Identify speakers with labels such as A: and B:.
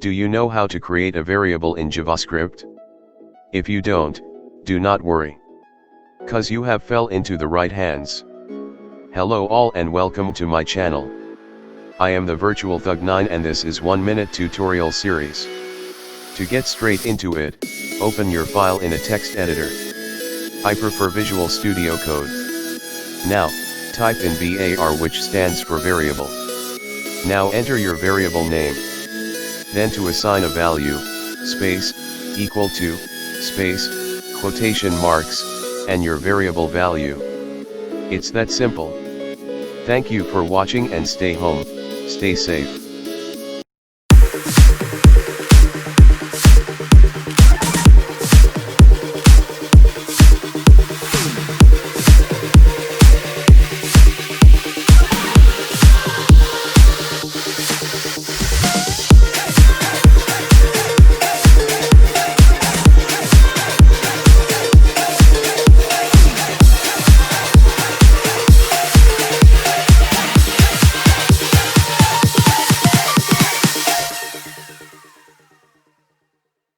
A: Do you know how to create a variable in JavaScript? If you don't, do not worry. 'Cause you have fell into the right hands. Hello all and welcome to my channel. I am the Virtual Thug 9 and this is 1-minute tutorial series. To get straight into it, open your file in a text editor. I prefer Visual Studio Code. Now, type in var, which stands for variable. Now enter your variable name. Then to assign a value, space, equal to, space, quotation marks, and your variable value. It's that simple. Thank you for watching and stay home, stay safe.